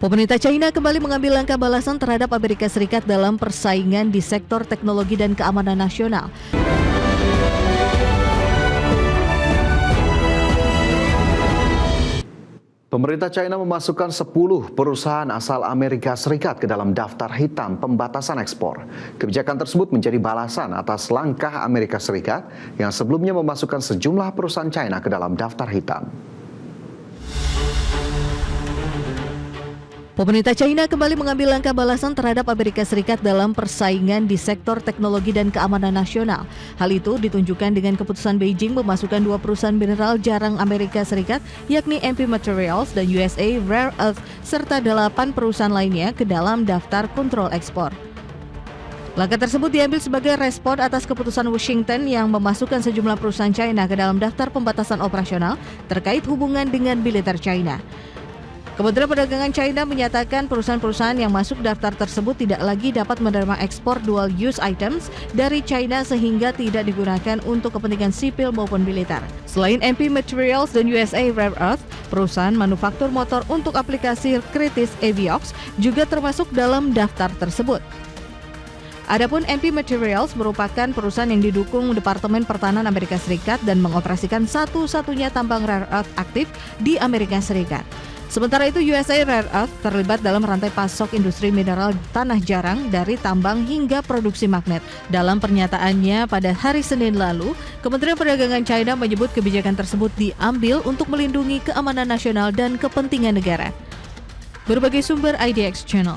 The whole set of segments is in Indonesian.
Pemerintah China kembali mengambil langkah balasan terhadap Amerika Serikat dalam persaingan di sektor teknologi dan keamanan nasional. Pemerintah China memasukkan 10 perusahaan asal Amerika Serikat ke dalam daftar hitam pembatasan ekspor. Kebijakan tersebut menjadi balasan atas langkah Amerika Serikat yang sebelumnya memasukkan sejumlah perusahaan China ke dalam daftar hitam. Pemerintah China kembali mengambil langkah balasan terhadap Amerika Serikat dalam persaingan di sektor teknologi dan keamanan nasional. Hal itu ditunjukkan dengan keputusan Beijing memasukkan 2 perusahaan mineral jarang Amerika Serikat, yakni MP Materials dan USA Rare Earth, serta 8 perusahaan lainnya ke dalam daftar kontrol ekspor. Langkah tersebut diambil sebagai respon atas keputusan Washington yang memasukkan sejumlah perusahaan China ke dalam daftar pembatasan operasional terkait hubungan dengan militer China. Kementerian Perdagangan China menyatakan perusahaan-perusahaan yang masuk daftar tersebut tidak lagi dapat menerima ekspor dual use items dari China sehingga tidak digunakan untuk kepentingan sipil maupun militer. Selain MP Materials dan USA Rare Earth, perusahaan manufaktur motor untuk aplikasi kritis Aviox juga termasuk dalam daftar tersebut. Adapun MP Materials merupakan perusahaan yang didukung Departemen Pertahanan Amerika Serikat dan mengoperasikan satu-satunya tambang rare earth aktif di Amerika Serikat. Sementara itu, USA Rare Earth terlibat dalam rantai pasok industri mineral tanah jarang dari tambang hingga produksi magnet. Dalam pernyataannya pada hari Senin lalu, Kementerian Perdagangan China menyebut kebijakan tersebut diambil untuk melindungi keamanan nasional dan kepentingan negara. Berbagai sumber IDX Channel.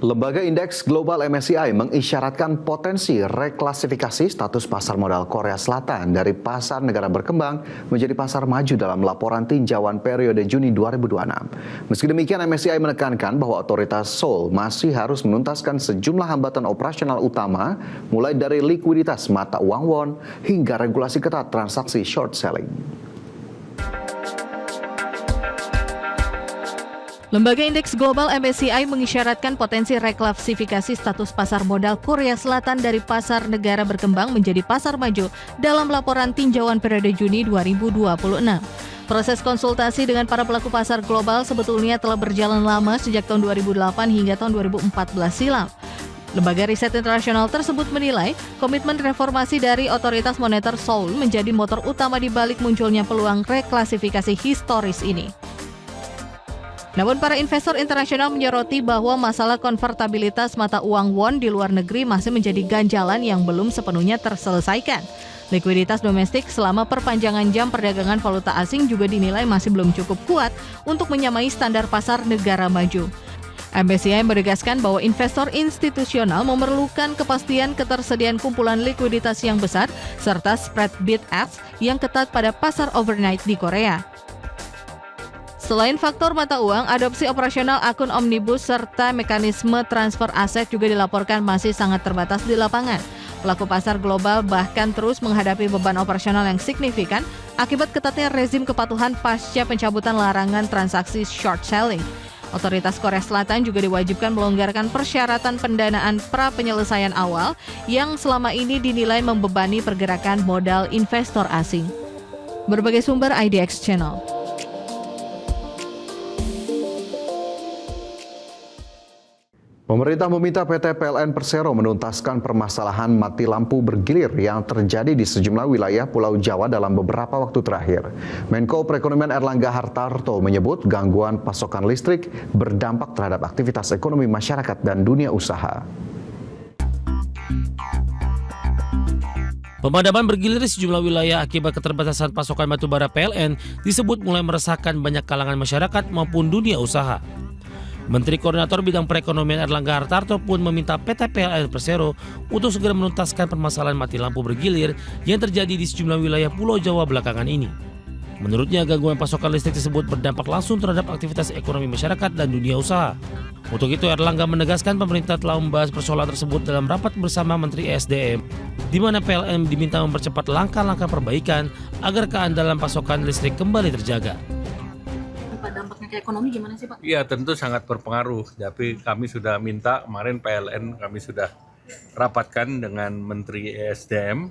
Lembaga Indeks Global MSCI mengisyaratkan potensi reklasifikasi status pasar modal Korea Selatan dari pasar negara berkembang menjadi pasar maju dalam laporan tinjauan periode Juni 2026. Meski demikian, MSCI menekankan bahwa otoritas Seoul masih harus menuntaskan sejumlah hambatan operasional utama, mulai dari likuiditas mata uang won hingga regulasi ketat transaksi short selling. Lembaga Indeks Global MSCI mengisyaratkan potensi reklasifikasi status pasar modal Korea Selatan dari pasar negara berkembang menjadi pasar maju dalam laporan tinjauan periode Juni 2026. Proses konsultasi dengan para pelaku pasar global sebetulnya telah berjalan lama sejak tahun 2008 hingga tahun 2014 silam. Lembaga riset internasional tersebut menilai komitmen reformasi dari otoritas moneter Seoul menjadi motor utama di balik munculnya peluang reklasifikasi historis ini. Namun para investor internasional menyoroti bahwa masalah konvertibilitas mata uang won di luar negeri masih menjadi ganjalan yang belum sepenuhnya terselesaikan. Likuiditas domestik selama perpanjangan jam perdagangan valuta asing juga dinilai masih belum cukup kuat untuk menyamai standar pasar negara maju. MSCI menegaskan bahwa investor institusional memerlukan kepastian ketersediaan kumpulan likuiditas yang besar serta spread bid-ask yang ketat pada pasar overnight di Korea. Selain faktor mata uang, adopsi operasional akun omnibus serta mekanisme transfer aset juga dilaporkan masih sangat terbatas di lapangan. Pelaku pasar global bahkan terus menghadapi beban operasional yang signifikan akibat ketatnya rezim kepatuhan pasca pencabutan larangan transaksi short selling. Otoritas Korea Selatan juga diwajibkan melonggarkan persyaratan pendanaan pra-penyelesaian awal yang selama ini dinilai membebani pergerakan modal investor asing. Berbagai sumber IDX Channel. Pemerintah meminta PT PLN Persero menuntaskan permasalahan mati lampu bergilir yang terjadi di sejumlah wilayah Pulau Jawa dalam beberapa waktu terakhir. Menko Perekonomian Erlangga Hartarto menyebut gangguan pasokan listrik berdampak terhadap aktivitas ekonomi masyarakat dan dunia usaha. Pemadaman bergilir di sejumlah wilayah akibat keterbatasan pasokan batubara PLN disebut mulai meresahkan banyak kalangan masyarakat maupun dunia usaha. Menteri Koordinator Bidang Perekonomian Erlangga Hartarto pun meminta PT PLN Persero untuk segera menuntaskan permasalahan mati lampu bergilir yang terjadi di sejumlah wilayah Pulau Jawa belakangan ini. Menurutnya, gangguan pasokan listrik tersebut berdampak langsung terhadap aktivitas ekonomi masyarakat dan dunia usaha. Untuk itu, Erlangga menegaskan pemerintah telah membahas persoalan tersebut dalam rapat bersama Menteri ESDM, di mana PLN diminta mempercepat langkah-langkah perbaikan agar keandalan pasokan listrik kembali terjaga. Dampaknya ke ekonomi gimana sih Pak? Iya, tentu sangat berpengaruh. Tapi kami sudah minta, kemarin PLN kami sudah rapatkan dengan Menteri ESDM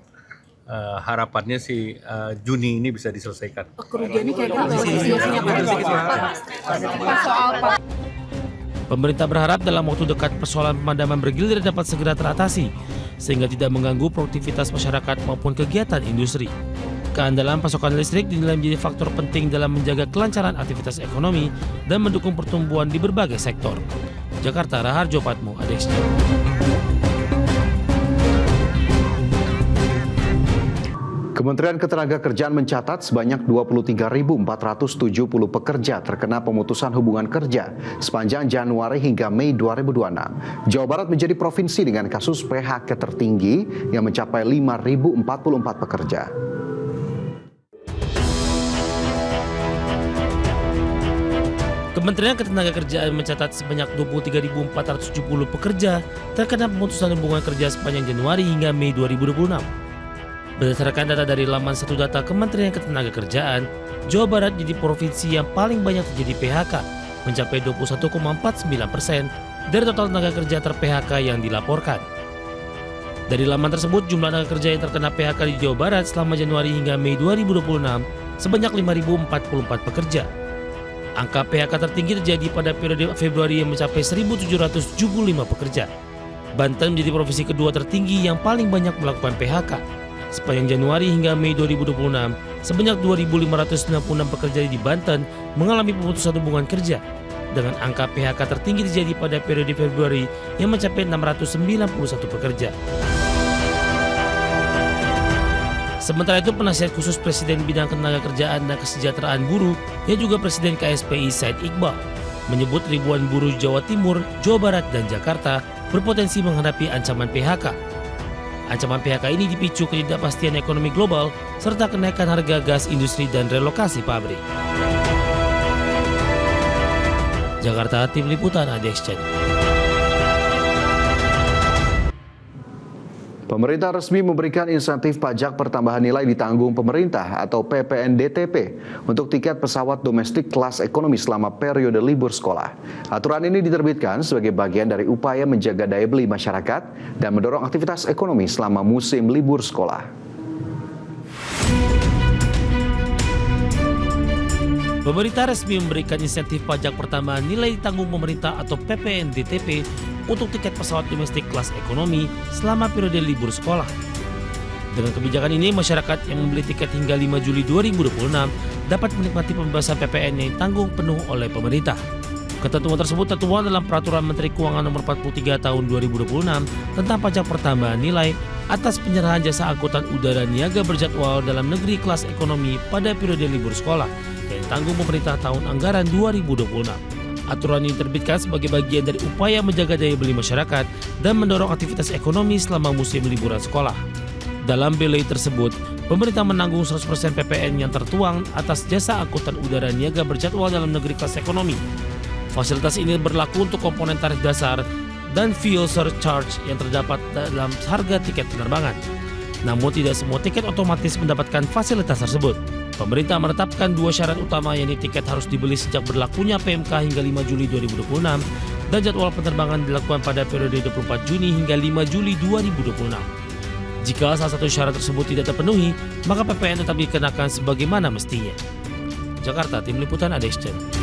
harapannya sih Juni ini bisa diselesaikan. Kerugiannya kira-kira soal apa? Pemerintah berharap dalam waktu dekat persoalan pemadaman bergilir dapat segera teratasi, sehingga tidak mengganggu produktivitas masyarakat maupun kegiatan industri. Keandalan pasokan listrik dinilai menjadi faktor penting dalam menjaga kelancaran aktivitas ekonomi dan mendukung pertumbuhan di berbagai sektor. Jakarta, Raharjo Patmo, Adex. Kementerian Ketenagakerjaan mencatat sebanyak 23.470 pekerja terkena pemutusan hubungan kerja sepanjang Januari hingga Mei 2026. Jawa Barat menjadi provinsi dengan kasus PHK tertinggi yang mencapai 5.044 pekerja. Kementerian Ketenagakerjaan mencatat sebanyak 23.470 pekerja terkena pemutusan hubungan kerja sepanjang Januari hingga Mei 2026. Berdasarkan data dari laman satu data Kementerian Ketenagakerjaan, Jawa Barat jadi provinsi yang paling banyak terjadi PHK, mencapai 21,49% dari total tenaga kerja ter-PHK yang dilaporkan. Dari laman tersebut, jumlah tenaga kerja yang terkena PHK di Jawa Barat selama Januari hingga Mei 2026 sebanyak 5.044 pekerja. Angka PHK tertinggi terjadi pada periode Februari yang mencapai 1.775 pekerja. Banten menjadi provinsi kedua tertinggi yang paling banyak melakukan PHK. Sepanjang Januari hingga Mei 2026, sebanyak 2.596 pekerja di Banten mengalami pemutusan hubungan kerja, dengan angka PHK tertinggi terjadi pada periode Februari yang mencapai 691 pekerja. Sementara itu, penasihat khusus Presiden Bidang Ketenagakerjaan dan Kesejahteraan Buruh yang juga Presiden KSPI Said Iqbal menyebut ribuan buruh Jawa Timur, Jawa Barat, dan Jakarta berpotensi menghadapi ancaman PHK. Ancaman PHK ini dipicu ketidakpastian ekonomi global serta kenaikan harga gas industri dan relokasi pabrik. Jakarta, Tim Liputan ADX Channel. Pemerintah resmi memberikan insentif pajak pertambahan nilai ditanggung pemerintah atau PPNDTP untuk tiket pesawat domestik kelas ekonomi selama periode libur sekolah. Aturan ini diterbitkan sebagai bagian dari upaya menjaga daya beli masyarakat dan mendorong aktivitas ekonomi selama musim libur sekolah. Pemerintah resmi memberikan insentif pajak pertambahan nilai ditanggung pemerintah atau PPNDTP untuk tiket pesawat domestik kelas ekonomi selama periode libur sekolah. Dengan kebijakan ini, masyarakat yang membeli tiket hingga 5 Juli 2026 dapat menikmati pembebasan PPN yang ditanggung penuh oleh pemerintah. Ketentuan tersebut tertuang dalam Peraturan Menteri Keuangan Nomor 43 Tahun 2026 tentang pajak pertambahan nilai atas penyerahan jasa angkutan udara niaga berjadwal dalam negeri kelas ekonomi pada periode libur sekolah yang ditanggung pemerintah tahun anggaran 2026. Aturan ini diterbitkan sebagai bagian dari upaya menjaga daya beli masyarakat dan mendorong aktivitas ekonomi selama musim liburan sekolah. Dalam BLI tersebut, pemerintah menanggung 100% PPN yang tertuang atas jasa angkutan udara niaga berjadwal dalam negeri kelas ekonomi. Fasilitas ini berlaku untuk komponen tarif dasar dan fuel surcharge yang terdapat dalam harga tiket penerbangan. Namun tidak semua tiket otomatis mendapatkan fasilitas tersebut. Pemerintah menetapkan dua syarat utama, yakni tiket harus dibeli sejak berlakunya PMK hingga 5 Juli 2026 dan jadwal penerbangan dilakukan pada periode 24 Juni hingga 5 Juli 2026. Jika salah satu syarat tersebut tidak terpenuhi, maka PPN tetap dikenakan sebagaimana mestinya. Jakarta, Tim Liputan ADX Channel.